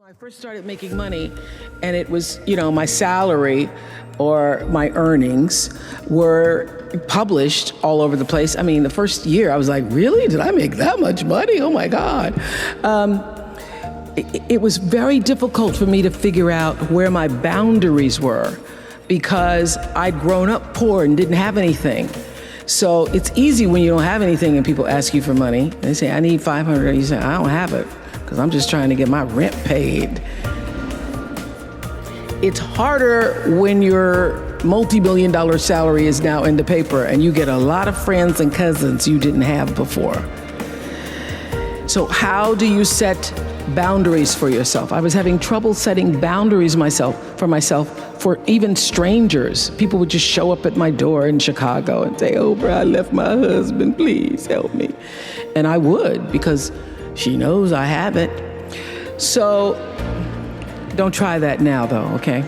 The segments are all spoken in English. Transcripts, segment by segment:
I first started making money, and it was, my salary or my earnings were published all over the place. I mean, the first year I was like, really? Did I make that much money? Oh my God. It was very difficult for me to figure out where my boundaries were because I'd grown up poor and didn't have anything. So it's easy when you don't have anything and people ask you for money. They say, I need $500. You say, I don't have it because I'm just trying to get my rent paid. It's harder when your multi-million-dollar salary is now in the paper and you get a lot of friends and cousins you didn't have before. So how do you set boundaries for yourself? I was having trouble setting boundaries for myself for even strangers. People would just show up at my door in Chicago and say, Oprah, I left my husband, please help me. And I would, because she knows I have it. So don't try that now though, okay?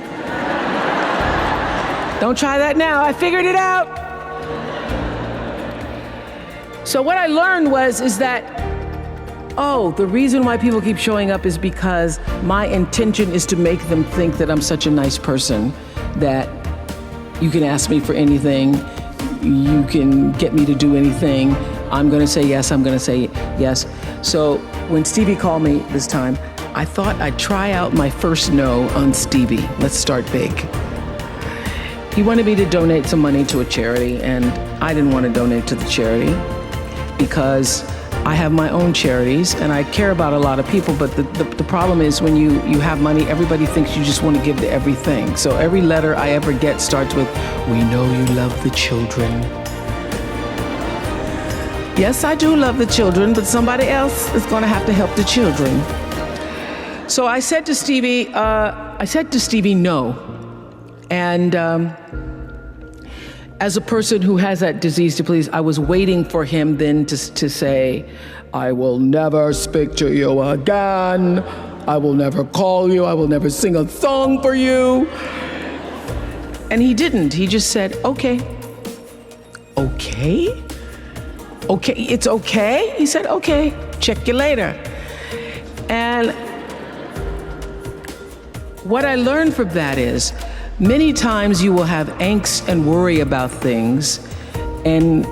Don't try that now, I figured it out. So what I learned is that the reason why people keep showing up is because my intention is to make them think that I'm such a nice person that you can ask me for anything, you can get me to do anything, I'm gonna say yes, I'm gonna say yes. So when Stevie called me this time, I thought I'd try out my first no on Stevie. Let's start big. He wanted me to donate some money to a charity, and I didn't want to donate to the charity because I have my own charities and I care about a lot of people, but the problem is when you have money, everybody thinks you just want to give to everything. So every letter I ever get starts with, we know you love the children. Yes, I do love the children, but somebody else is going to have to help the children. So I said to Stevie, no. And as a person who has that disease to please, I was waiting for him then to say, I will never speak to you again. I will never call you. I will never sing a song for you. And he didn't. He just said, okay. Okay? Okay, it's okay? He said, okay, check you later. And what I learned from that is, many times you will have angst and worry about things and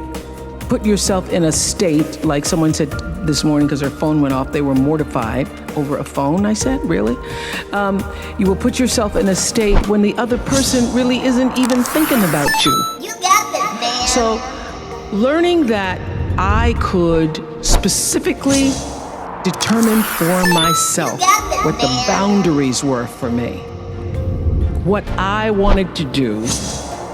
put yourself in a state, like someone said this morning because their phone went off, they were mortified over a phone, I said, really? You will put yourself in a state when the other person really isn't even thinking about you. You got this, man. So learning that I could specifically determine for myself what the boundaries were for me. What I wanted to do,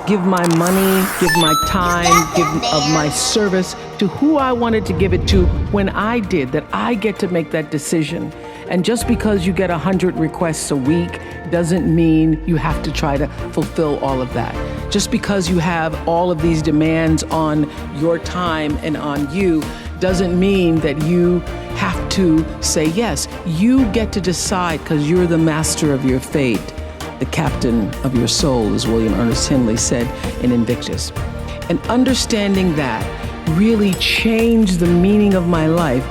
give my money, give my time, give of my service to who I wanted to give it to when I did, that I get to make that decision. And just because you get 100 requests a week doesn't mean you have to try to fulfill all of that. Just because you have all of these demands on your time and on you doesn't mean that you have to say yes. You get to decide because you're the master of your fate. The captain of your soul, as William Ernest Henley said in Invictus. And understanding that really changed the meaning of my life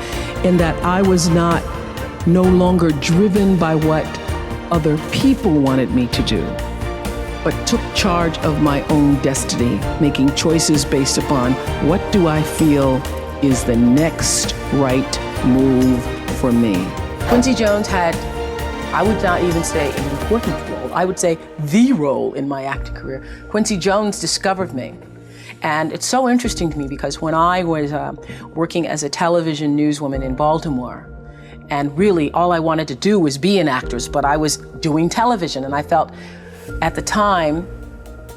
in that I was no longer driven by what other people wanted me to do, but took charge of my own destiny, making choices based upon what do I feel is the next right move for me. Quincy Jones had, I would not even say an important role, I would say the role in my acting career. Quincy Jones discovered me. And it's so interesting to me because when I was working as a television newswoman in Baltimore, and really all I wanted to do was be an actress, but I was doing television, and I felt at the time,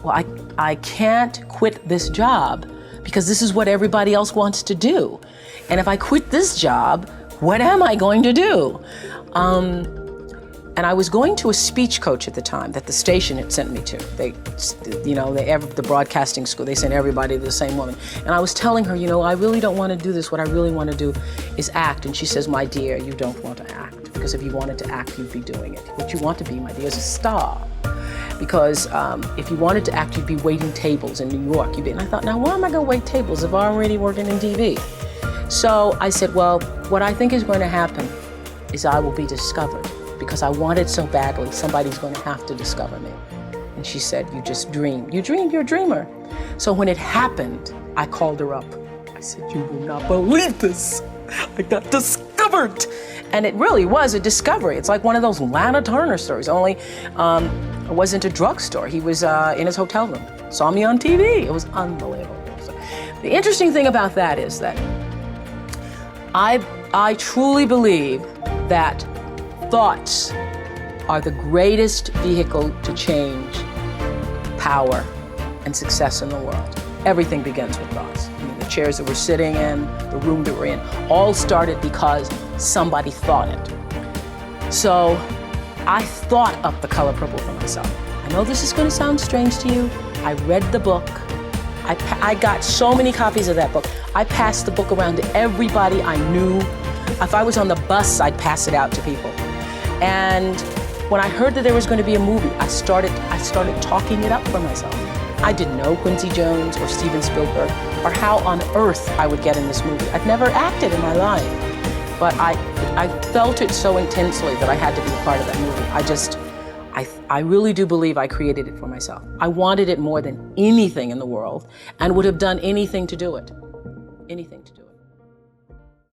well, I can't quit this job because this is what everybody else wants to do. And if I quit this job, what am I going to do? And I was going to a speech coach at the time that the station had sent me to. The broadcasting school, they sent everybody to the same woman. And I was telling her, I really don't want to do this. What I really want to do is act. And she says, my dear, you don't want to act. Because if you wanted to act, you'd be doing it. What you want to be, my dear, is a star. Because if you wanted to act, you'd be waiting tables in New York. And I thought, now why am I going to wait tables if I'm already working in TV? So I said, well, what I think is going to happen is I will be discovered. because I wanted so badly, somebody's going to have to discover me. And she said, you just dream. You dream, you're a dreamer. So when it happened, I called her up. I said, you will not believe this. I got discovered. And it really was a discovery. It's like one of those Lana Turner stories, only it wasn't a drugstore. He was in his hotel room, saw me on TV. It was unbelievable. So the interesting thing about that is that I truly believe that thoughts are the greatest vehicle to change power and success in the world. Everything begins with thoughts. I mean, the chairs that we're sitting in, the room that we're in, all started because somebody thought it. So I thought up The Color Purple for myself. I know this is going to sound strange to you. I read the book. I got so many copies of that book. I passed the book around to everybody I knew. If I was on the bus, I'd pass it out to people. And when I heard that there was going to be a movie, I started talking it up for myself. I didn't know Quincy Jones or Steven Spielberg or how on earth I would get in this movie. I've never acted in my life, but I felt it so intensely that I had to be a part of that movie. I really do believe I created it for myself. I wanted it more than anything in the world and would have done anything to do it. Anything to do it.